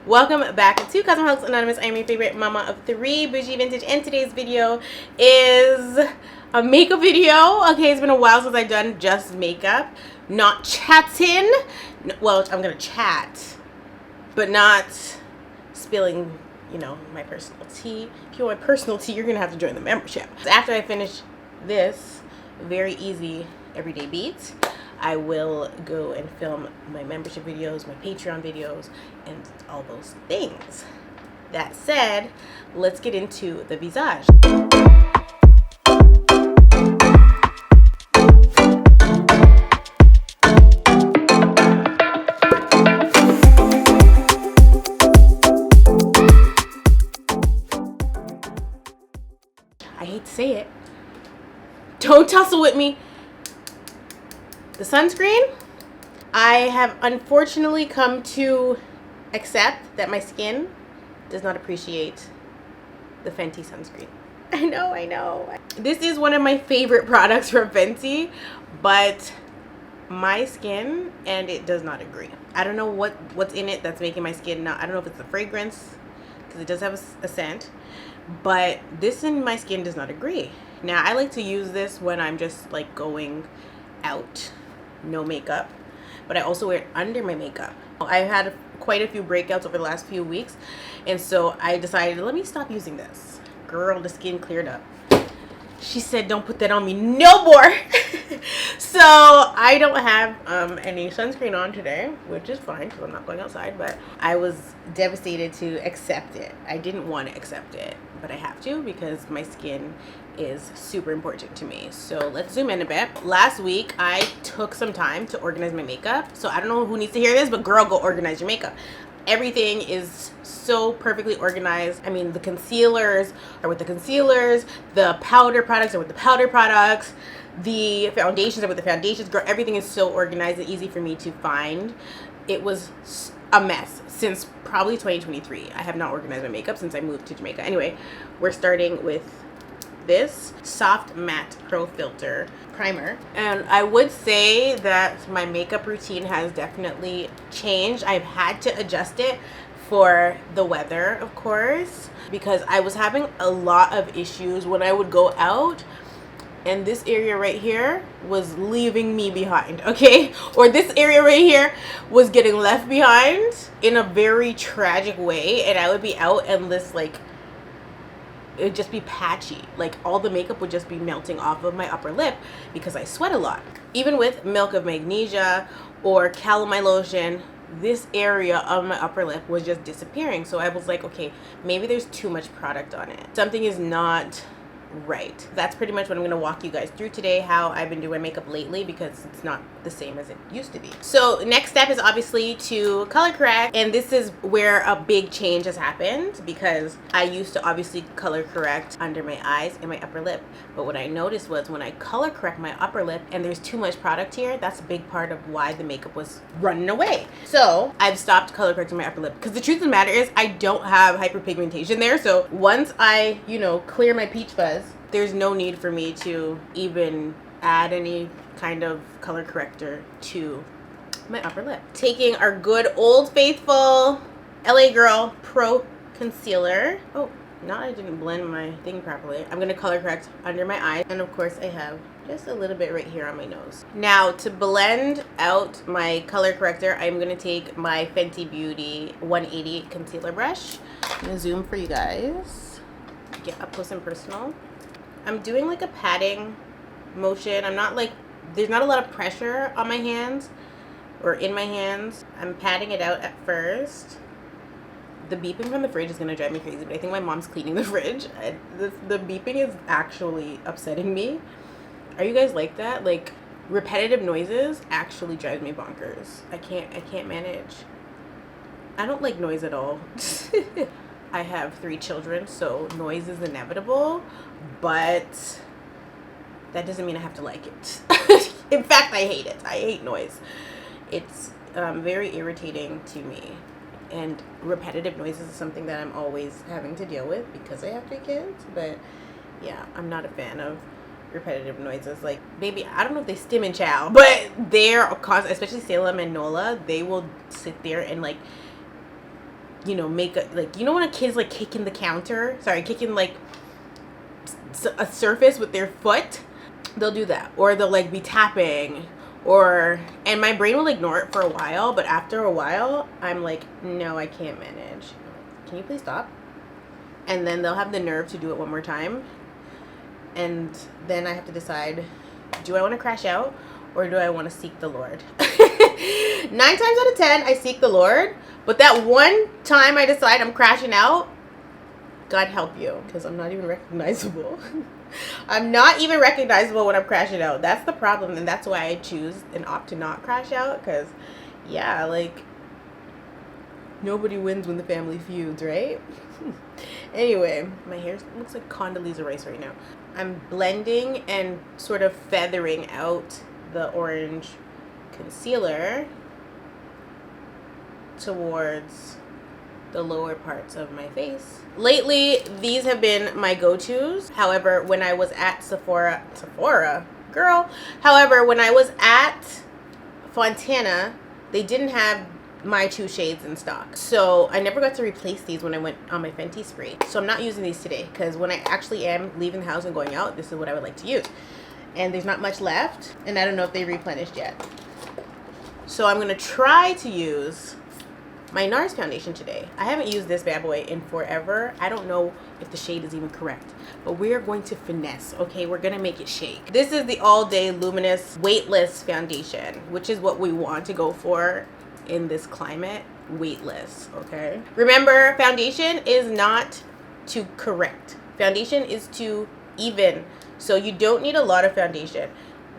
Welcome back to Cosmeholics Anonymous. I'm your favorite mama of three, Bougie Vintage, and today's video is a makeup video. Okay, it's been a while since I've done just makeup, not chatting. Well, I'm gonna chat, but not spilling, you know, my personal tea. If you want my personal tea, you're gonna have to join the membership. After I finish this very easy everyday beat, I will go and film my membership videos, my Patreon videos, and all those things. That said, let's get into the visage. I hate to say it. Don't tussle with me. The sunscreen, I have unfortunately come to accept that my skin does not appreciate the Fenty sunscreen. I know. This is one of my favorite products from Fenty, but my skin and it does not agree. I don't know what's in it that's making my skin not, I don't know if it's the fragrance, because it does have a scent, but this in my skin does not agree. Now, I like to use this when I'm just like going out, no makeup, but I also wear it under my makeup. I've had quite a few breakouts over the last few weeks, and so I decided, let me stop using this. Girl, the skin cleared up. She said, don't put that on me no more. So I don't have any sunscreen on today, which is fine because I'm not going outside, but I was devastated to accept it. I didn't want to accept it, but I have to because my skin is super important to me. So let's zoom in a bit. Last week I took some time to organize my makeup, so I don't know who needs to hear this, but girl, go organize your makeup. Everything is so perfectly organized. I mean, the concealers are with the concealers, the powder products are with the powder products, the foundations are with the foundations. Girl, everything is so organized and easy for me to find. It was a mess since probably 2023. I have not organized my makeup since I moved to Jamaica. Anyway, we're starting with this Soft Matte Pro Filter primer, and I would say that my makeup routine has definitely changed. I've had to adjust it for the weather, of course, because I was having a lot of issues when I would go out and this area right here was leaving me behind, okay? Or this area right here was getting left behind in a very tragic way, and I would be out and this like, it would just be patchy. Like all the makeup would just be melting off of my upper lip because I sweat a lot. Even with Milk of Magnesia or calamine lotion, this area of my upper lip was just disappearing. So I was like, okay, maybe there's too much product on it. Something is not right. That's pretty much what I'm going to walk you guys through today, how I've been doing makeup lately, because it's not the same as it used to be. So next step is obviously to color correct, and this is where a big change has happened, because I used to obviously color correct under my eyes and my upper lip, but what I noticed was when I color correct my upper lip and there's too much product here, that's a big part of why the makeup was running away. So I've stopped color correcting my upper lip, because the truth of the matter is I don't have hyperpigmentation there. So once I, you know, clear my peach fuzz, there's no need for me to even add any kind of color corrector to my upper lip. Taking our good old faithful LA Girl Pro Concealer. Oh, now I didn't blend my thing properly. I'm gonna color correct under my eyes, and of course I have just a little bit right here on my nose. Now to blend out my color corrector, I'm gonna take my Fenty Beauty 180 concealer brush. I'm gonna zoom for you guys, get up close and personal. I'm doing like a patting motion. I'm not like, there's not a lot of pressure on my hands or in my hands. I'm patting it out at first. The beeping from the fridge is gonna drive me crazy, but I think my mom's cleaning the fridge. The beeping is actually upsetting me. Are you guys like that? Like, repetitive noises actually drive me bonkers. I can't manage. I don't like noise at all. I have 3 children, so noise is inevitable, but that doesn't mean I have to like it. In fact, I hate it. I hate noise. It's very irritating to me, and repetitive noises is something that I'm always having to deal with because I have 3 kids. But yeah, I'm not a fan of repetitive noises. Like, baby, I don't know if they stim and chow, but they're, especially Salem and Nola, they will sit there and like you know, make a, like, you know when a kid's like kicking the counter, sorry, kicking like a surface with their foot, they'll do that, or they'll like be tapping, or, and my brain will ignore it for a while, but after a while I'm like, no, I can't manage, can you please stop? And then they'll have the nerve to do it one more time, and then I have to decide, do I want to crash out or do I want to seek the Lord? 9 times out of 10 I seek the Lord, but that one time I decide I'm crashing out, God help you, because I'm not even recognizable. I'm not even recognizable when I'm crashing out. That's the problem, and that's why I choose and opt to not crash out, because, yeah, like, nobody wins when the family feuds, right? Anyway, my hair looks like Condoleezza Rice right now. I'm blending and sort of feathering out the orange concealer towards the lower parts of my face. Lately, these have been my go-tos. However, when I was at Sephora, girl. However, when I was at Fontana, they didn't have my 2 shades in stock. So I never got to replace these when I went on my Fenty spree. So I'm not using these today, because when I actually am leaving the house and going out, this is what I would like to use. And there's not much left, and I don't know if they replenished yet. So I'm gonna try to use my NARS foundation today. I haven't used this bad boy in forever. I don't know if the shade is even correct, but we're going to finesse, okay? We're gonna make it shake. This is the All Day Luminous Weightless Foundation, which is what we want to go for in this climate. Weightless, okay? Remember, foundation is not to correct. Foundation is to even. So you don't need a lot of foundation.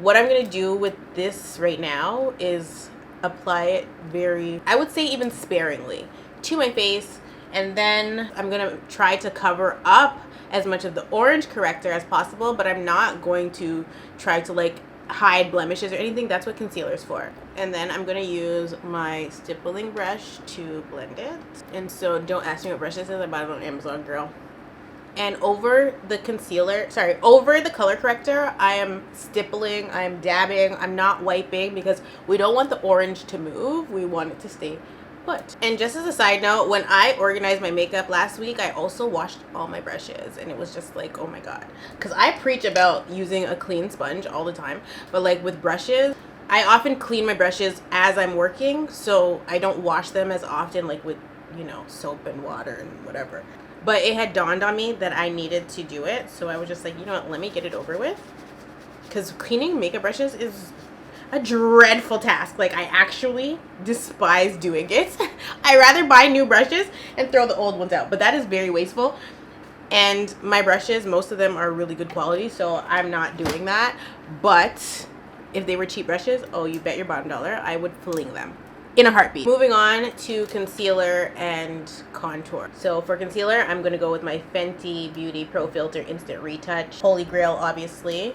What I'm gonna do with this right now is apply it very, I would say even sparingly, to my face, and then I'm gonna try to cover up as much of the orange corrector as possible, but I'm not going to try to like hide blemishes or anything. That's what concealer is for. And then I'm gonna use my stippling brush to blend it. And so don't ask me what brush this is, I bought it on Amazon, girl. And over the concealer, sorry, over the color corrector, I am stippling, I'm dabbing, I'm not wiping, because we don't want the orange to move. We want it to stay put. And just as a side note, when I organized my makeup last week, I also washed all my brushes, and it was just like, oh my God. Because I preach about using a clean sponge all the time, but like with brushes, I often clean my brushes as I'm working, so I don't wash them as often, like with, you know, soap and water and whatever. But it had dawned on me that I needed to do it, so I was just like, you know what, let me get it over with. Because cleaning makeup brushes is a dreadful task. Like, I actually despise doing it. I rather buy new brushes and throw the old ones out, but that is very wasteful. And my brushes, most of them are really good quality, so I'm not doing that. But if they were cheap brushes, oh, you bet your bottom dollar, I would fling them in a heartbeat. Moving on to concealer and contour. So for concealer, I'm gonna go with my Fenty Beauty Pro Filter Instant Retouch. Holy Grail, obviously.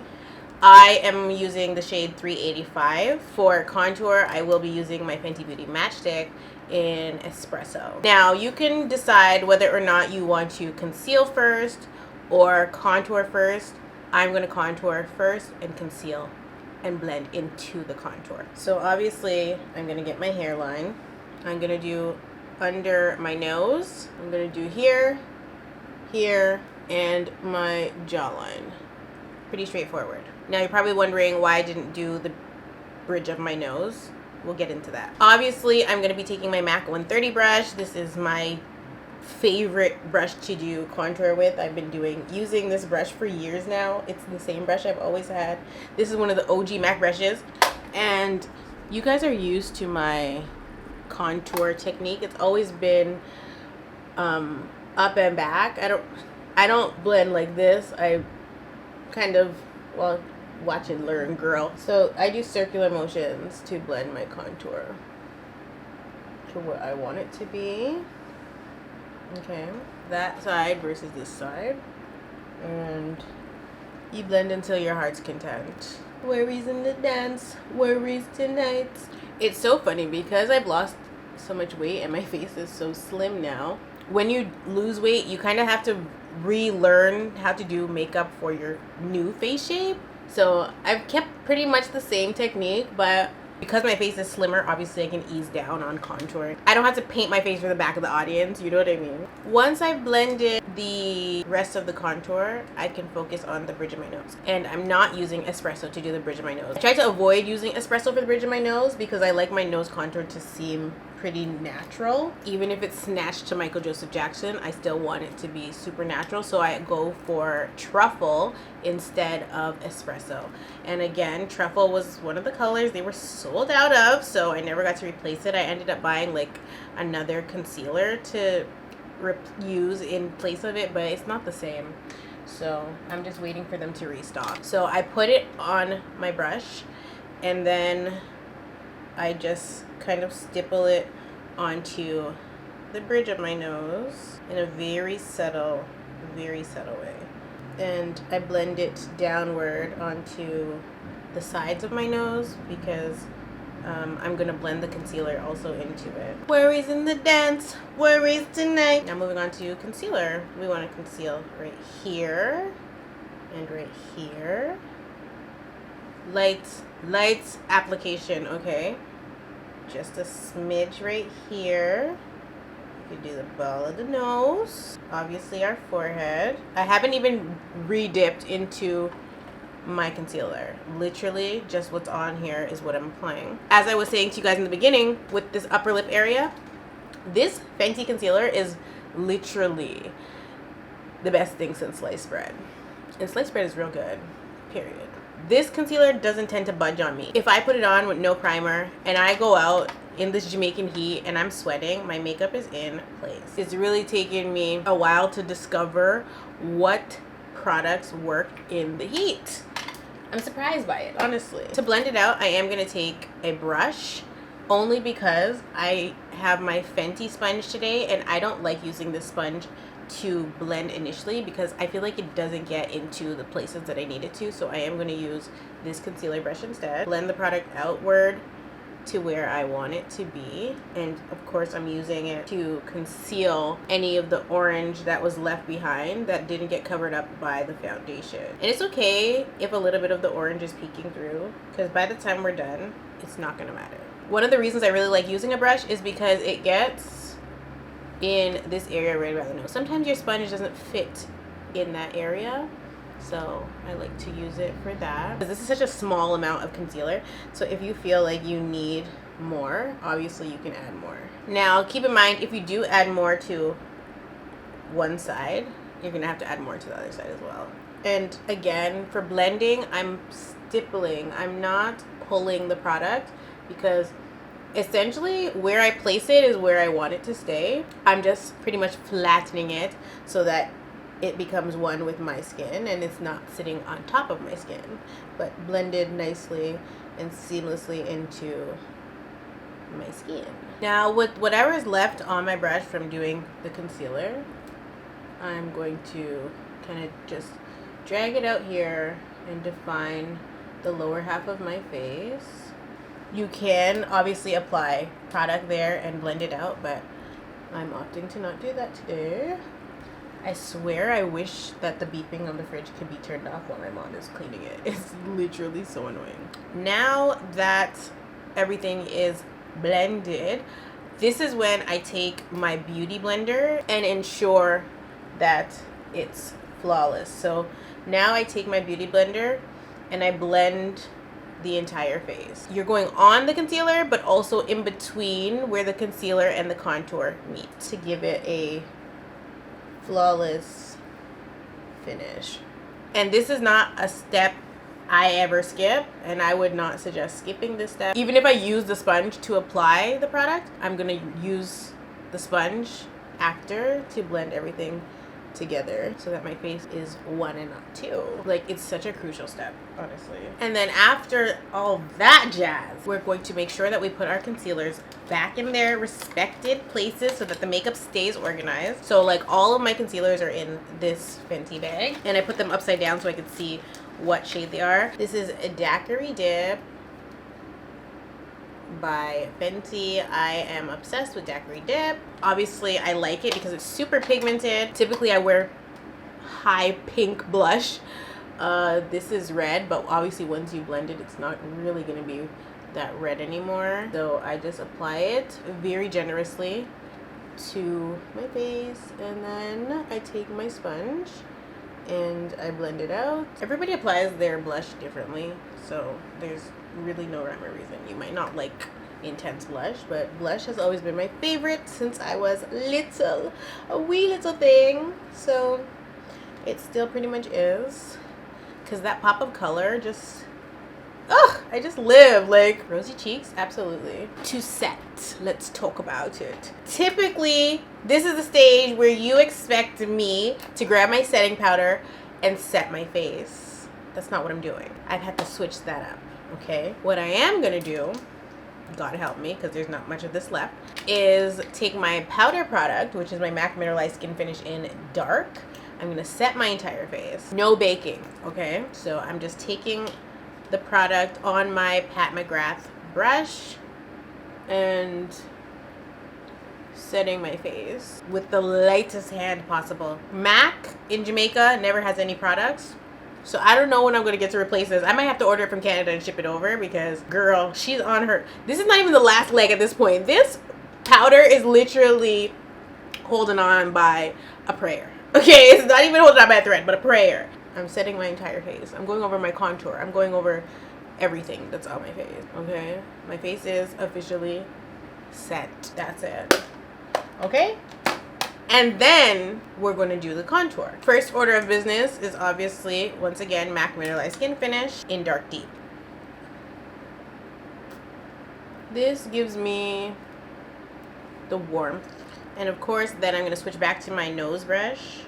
I am using the shade 385. For contour, I will be using my Fenty Beauty Matchstick in Espresso. Now, you can decide whether or not you want to conceal first or contour first. I'm gonna contour first and conceal and blend into the contour. So obviously I'm gonna get my hairline. I'm gonna do under my nose. I'm gonna do here, here, and my jawline. Pretty straightforward. Now you're probably wondering why I didn't do the bridge of my nose. We'll get into that. Obviously I'm gonna be taking my MAC 130 brush. This is my favorite brush to do contour with. I've been using this brush for years now. It's the same brush I've always had. This is one of the OG MAC brushes, and you guys are used to my contour technique. It's always been up and back. I don't blend like this. I kind of, well, watch and learn, girl. So I do circular motions to blend my contour to what I want it to be. Okay, that side versus this side, and you blend until your heart's content. Worries in the dance, worries tonight. It's so funny because I've lost so much weight and my face is so slim now. When you lose weight, you kind of have to relearn how to do makeup for your new face shape. So I've kept pretty much the same technique, but Because my face is slimmer, obviously I can ease down on contour. I don't have to paint my face for the back of the audience, you know what I mean? Once I've blended the rest of the contour, I can focus on the bridge of my nose. And I'm not using espresso to do the bridge of my nose. I try to avoid using espresso for the bridge of my nose because I like my nose contour to seem pretty natural. Even if it's snatched to Michael Joseph Jackson, I still want it to be super natural, so I go for truffle instead of espresso. And again, truffle was one of the colors they were sold out of, so I never got to replace it. I ended up buying like another concealer to use in place of it, but it's not the same, so I'm just waiting for them to restock. So I put it on my brush and then I just kind of stipple it onto the bridge of my nose in a very subtle way. And I blend it downward onto the sides of my nose because I'm gonna blend the concealer also into it. Worries in the dance, worries tonight. Now moving on to concealer. We want to conceal right here and right here. Light application, okay? Just a smidge right here. You could do the ball of the nose. Obviously our forehead. I haven't even re-dipped into my concealer. Literally just what's on here is what I'm applying. As I was saying to you guys in the beginning, with this upper lip area, this Fenty concealer is literally the best thing since sliced bread. And sliced bread is real good, period. This concealer doesn't tend to budge on me. If I put it on with no primer and I go out in this Jamaican heat and I'm sweating, my makeup is in place. It's really taken me a while to discover what products work in the heat. I'm surprised by it, honestly. To blend it out, I am gonna take a brush only because I have my Fenty sponge today and I don't like using this sponge to blend initially because I feel like it doesn't get into the places that I need it to. So I am going to use this concealer brush instead. Blend the product outward to where I want it to be, and of course I'm using it to conceal any of the orange that was left behind that didn't get covered up by the foundation. And it's okay if a little bit of the orange is peeking through because by the time we're done, it's not going to matter. One of the reasons I really like using a brush is because it gets in this area right around the nose. Sometimes your sponge doesn't fit in that area, so I like to use it for that. This is such a small amount of concealer, so if you feel like you need more, obviously you can add more. Now keep in mind, if you do add more to one side, you're gonna have to add more to the other side as well. And again, for blending, I'm stippling. I'm not pulling the product because essentially where I place it is where I want it to stay. I'm just pretty much flattening it so that it becomes one with my skin and it's not sitting on top of my skin, but blended nicely and seamlessly into my skin. Now with whatever is left on my brush from doing the concealer, I'm going to kind of just drag it out here and define the lower half of my face. You can obviously apply product there and blend it out, but I'm opting to not do that today. I swear I wish that the beeping of the fridge could be turned off while my mom is cleaning it. It's literally so annoying. Now that everything is blended, this is when I take my beauty blender and ensure that it's flawless. So now I take my beauty blender and I blend the entire face. You're going on the concealer, but also in between where the concealer and the contour meet to give it a flawless finish. And this is not a step I ever skip, and I would not suggest skipping this step. Even if I use the sponge to apply the product, I'm gonna use the sponge after to blend everything together so that my face is one and not two. Like, it's such a crucial step, honestly. And then after all that jazz, we're going to make sure that we put our concealers back in their respected places so that the makeup stays organized. So like all of my concealers are in this Fenty bag and I put them upside down so I can see what shade they are. This is a Daiquiri Dip by Fenty. I am obsessed with Daiquiri Dip. Obviously I like it because it's super pigmented. Typically I wear high pink blush. This is red, but obviously once you blend it, it's not really gonna be that red anymore. So I just apply it very generously to my face, and then I take my sponge and I blend it out. Everybody applies their blush differently, so there's really no rhyme or reason. You might not like intense blush, but blush has always been my favorite since I was little, a wee little thing. So it still pretty much is, because that pop of color just, I just live. Like, rosy cheeks, absolutely. To set, let's talk about it. Typically, this is the stage where you expect me to grab my setting powder and set my face. That's not what I'm doing. I've had to switch that up, okay? What I am gonna do, God help me, because there's not much of this left, is take my powder product, which is my MAC Mineralized Skin Finish in Dark. I'm gonna set my entire face. No baking, okay? So I'm just taking the product on my Pat McGrath brush and setting my face with the lightest hand possible. MAC in Jamaica never has any products, so I don't know when I'm gonna get to replace this. I might have to order it from Canada and ship it over, because girl, she's on her, this is not even the last leg at this point. This powder is literally holding on by a prayer. Okay, it's not even holding on by a thread, but a prayer. I'm setting my entire face. I'm going over my contour. I'm going over everything that's on my face, okay? My face is officially set. That's it. Okay? And then we're going to do the contour. First order of business is obviously, once again, MAC Mineralized Skin Finish in Dark Deep. This gives me the warmth. And of course, then I'm going to switch back to my nose brush,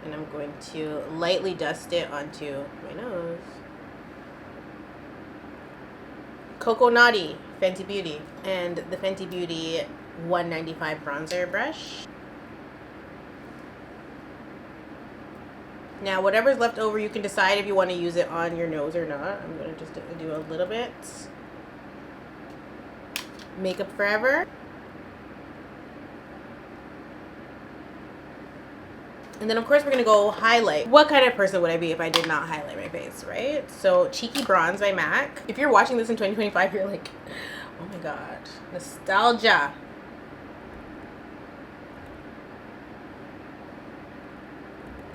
and I'm going to lightly dust it onto my nose. Coco Naughty, Fenty Beauty, and the Fenty Beauty 195 bronzer brush. Now, whatever's left over, you can decide if you want to use it on your nose or not. I'm going to just do a little bit. Makeup Forever. And then, of course, we're going to go highlight. What kind of person would I be if I did not highlight my face, right? So, Cheeky Bronze by MAC. If you're watching this in 2025, you're like, oh my God, nostalgia.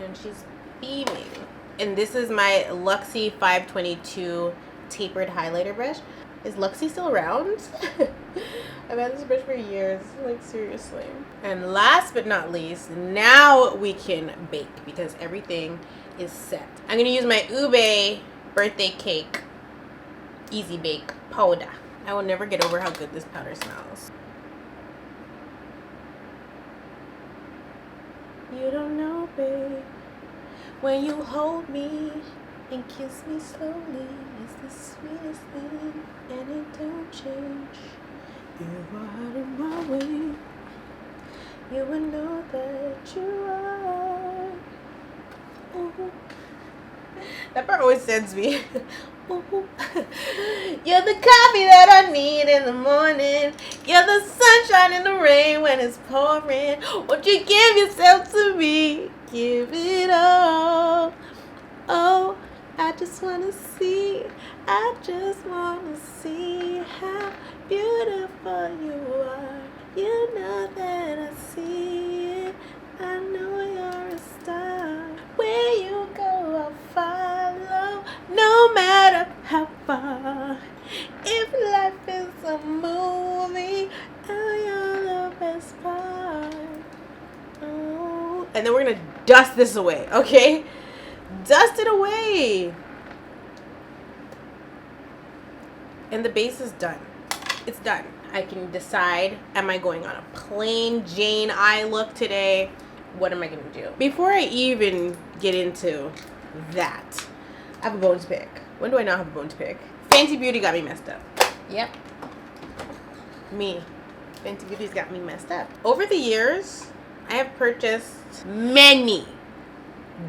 And she's beaming. And this is my Luxie 522 tapered highlighter brush. Is Luxie still around? I've had this brush for years, like seriously. And last but not least, now we can bake, because everything is set. I'm gonna use my Ube birthday cake easy bake powder. I will never get over how good this powder smells. You don't know, babe, when you hold me and kiss me slowly, it's the sweetest thing, and it don't change. You are in my way. You will know that you are. Ooh. That part always sends me. Ooh. You're the coffee that I need in the morning. You're the sunshine in the rain when it's pouring. Won't you give yourself to me? Give it all. Oh, I just wanna see. I just wanna see how beautiful you are. You know that I see it. I know you're a star. Where you go, I'll follow, no matter how far. If life is a movie, oh, you're the best part. Oh. And then we're gonna dust this away, okay? Dust it away. And the base is done. It's done. I can decide, am I going on a plain Jane eye look today? What am I going to do? Before I even get into that, I have a bone to pick. When do I not have a bone to pick? Fenty Beauty got me messed up. Yep. Me. Fenty Beauty's got me messed up. Over the years, I have purchased many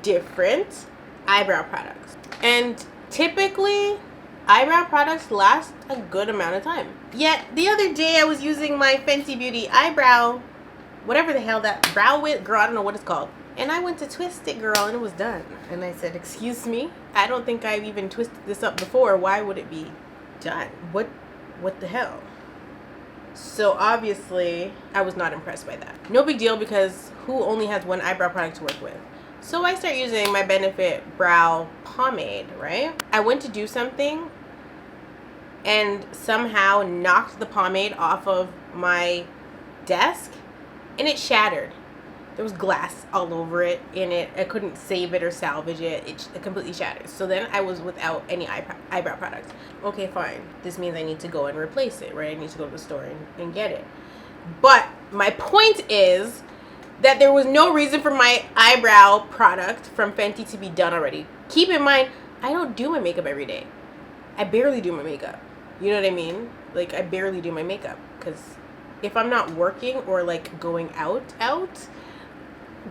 different eyebrow products. And typically, eyebrow products last a good amount of time. Yet, the other day I was using my Fenty Beauty eyebrow, whatever the hell that brow wit, girl, I don't know what it's called. And I went to twist it, girl, and it was done. And I said, excuse me? I don't think I've even twisted this up before. Why would it be done? What what the hell? So obviously, I was not impressed by that. No big deal, because who only has one eyebrow product to work with? So I start using my Benefit Brow Pomade, right? I went to do something and somehow knocked the pomade off of my desk, and it shattered. There was glass all over it, in it. I couldn't save it or salvage it. It completely shattered. So then I was without any eyebrow products. Okay, fine. This means I need to go and replace it, right? I need to go to the store and get it. But my point is that there was no reason for my eyebrow product from Fenty to be done already. Keep in mind, I don't do my makeup every day. I barely do my makeup. You know what I mean? Like, I barely do my makeup, because if I'm not working or like going out,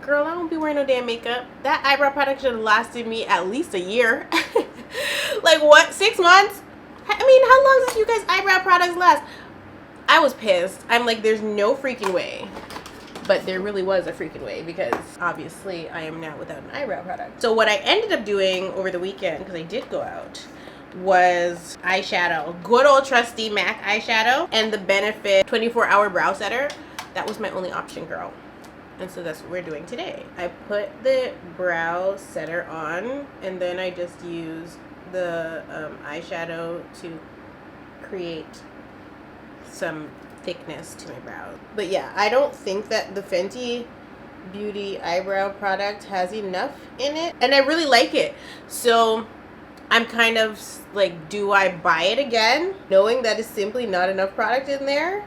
girl, I won't be wearing no damn makeup. That eyebrow product should have lasted me at least a year. Like, what? 6 months? I mean, how long does you guys eyebrow products last? I was pissed. I'm like, there's no freaking way. But there really was a freaking way, because obviously I am now without an eyebrow product. So what I ended up doing over the weekend, because I did go out, was eyeshadow. Good old trusty MAC eyeshadow and the Benefit 24-hour brow setter. That was my only option, girl. And so that's what we're doing today. I put the brow setter on, and then I just use the eyeshadow to create some thickness to my brows. But yeah, I don't think that the Fenty Beauty eyebrow product has enough in it, and I really like it. So I'm kind of like, do I buy it again, knowing that it's simply not enough product in there,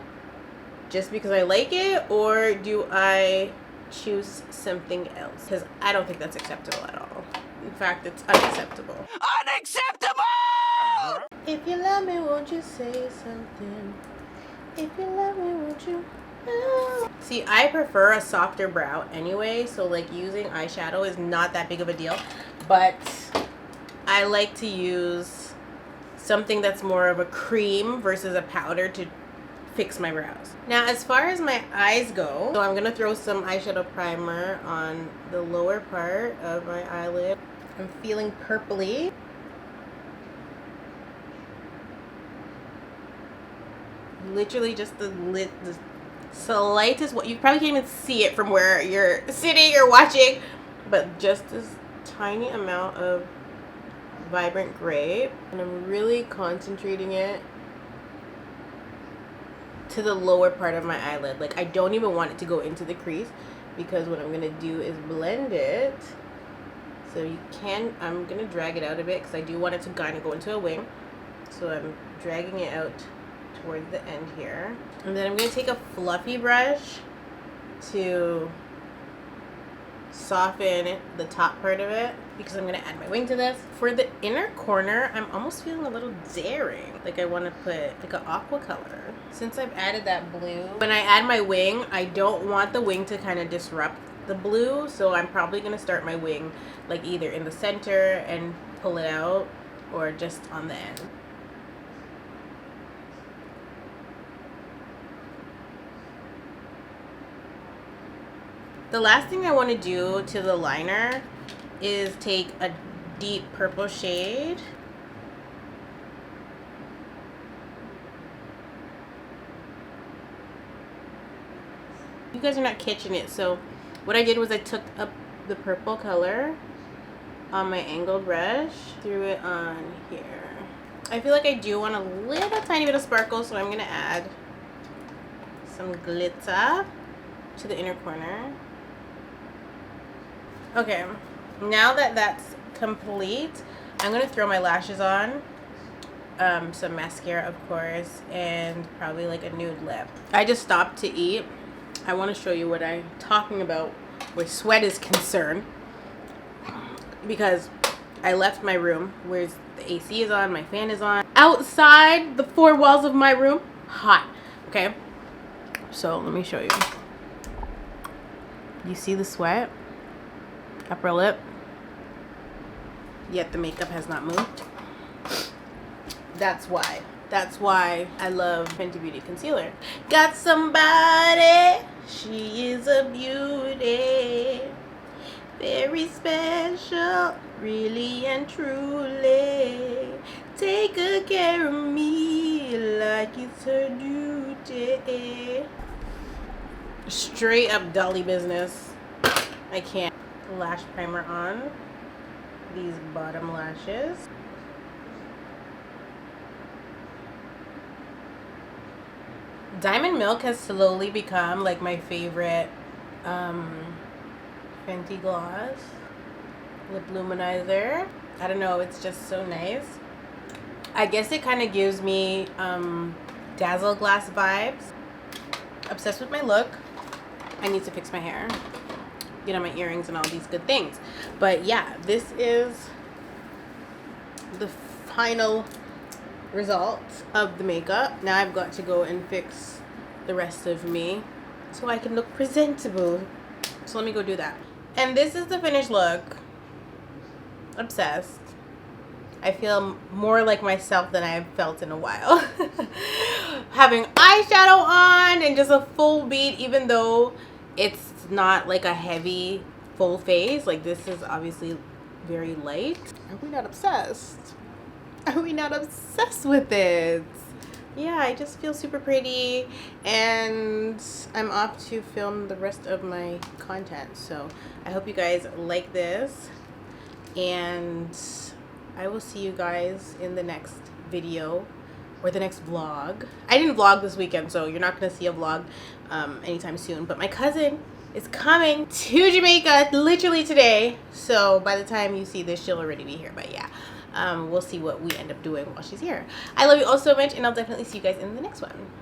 just because I like it, or do I choose something else? Because I don't think that's acceptable at all. In fact, it's unacceptable. Unacceptable! If you love me, won't you say something? If you love me, won't you? See, I prefer a softer brow anyway, so like using eyeshadow is not that big of a deal, but I like to use something that's more of a cream versus a powder to fix my brows. Now, as far as my eyes go, so I'm gonna throw some eyeshadow primer on the lower part of my eyelid. I'm feeling purpley. Literally just the slightest, what you probably can't even see it from where you're sitting or watching, but just this tiny amount of vibrant gray, and I'm really concentrating it to the lower part of my eyelid. Like, I don't even want it to go into the crease, because what I'm gonna do is blend it. So I'm gonna drag it out a bit, because I do want it to kind of go into a wing. So I'm dragging it out towards the end here, and then I'm gonna take a fluffy brush to soften the top part of it, because I'm gonna add my wing to this. For the inner corner, I'm almost feeling a little daring. Like, I want to put like an aqua color. Since I've added that blue, when I add my wing, I don't want the wing to kind of disrupt the blue, so I'm probably gonna start my wing like either in the center and pull it out, or just on the end. The last thing I want to do to the liner is take a deep purple shade. You guys are not catching it, so what I did was I took up the purple color on my angled brush, threw it on here. I feel like I do want a little tiny bit of sparkle, so I'm going to add some glitter to the inner corner. Okay, now that that's complete, I'm going to throw my lashes on, some mascara of course, and probably like a nude lip. I just stopped to eat. I want to show you what I'm talking about where sweat is concerned, because I left my room where the AC is on, my fan is on. Outside the four walls of my room, hot, okay? So let me show you. You see the sweat? Upper lip, yet the makeup has not moved. That's why I love Fenty Beauty concealer. Got somebody, she is a beauty, very special, really and truly. Take good care of me like it's her duty. Straight up dolly business. I can't. Lash primer on. These bottom lashes. Diamond Milk has slowly become like my favorite Fenty gloss. Lip luminizer. I don't know, it's just so nice. I guess it kind of gives me Dazzle Glass vibes. Obsessed with my look. I need to fix my hair, get on my earrings and all these good things. But yeah, this is the final result of the makeup. Now I've got to go and fix the rest of me so I can look presentable. So let me go do that. And this is the finished look. Obsessed. I feel more like myself than I've felt in a while. Having eyeshadow on and just a full beat, even though it's not like a heavy full face. Like, this is obviously very light. Are we not obsessed? Are we not obsessed with it? Yeah, I just feel super pretty, and I'm off to film the rest of my content. So I hope you guys like this, and I will see you guys in the next video or the next vlog. I didn't vlog this weekend, so you're not gonna see a vlog anytime soon, but my cousin is coming to Jamaica literally today, so by the time you see this she'll already be here. But yeah, we'll see what we end up doing while she's here. I love you all so much, and I'll definitely see you guys in the next one.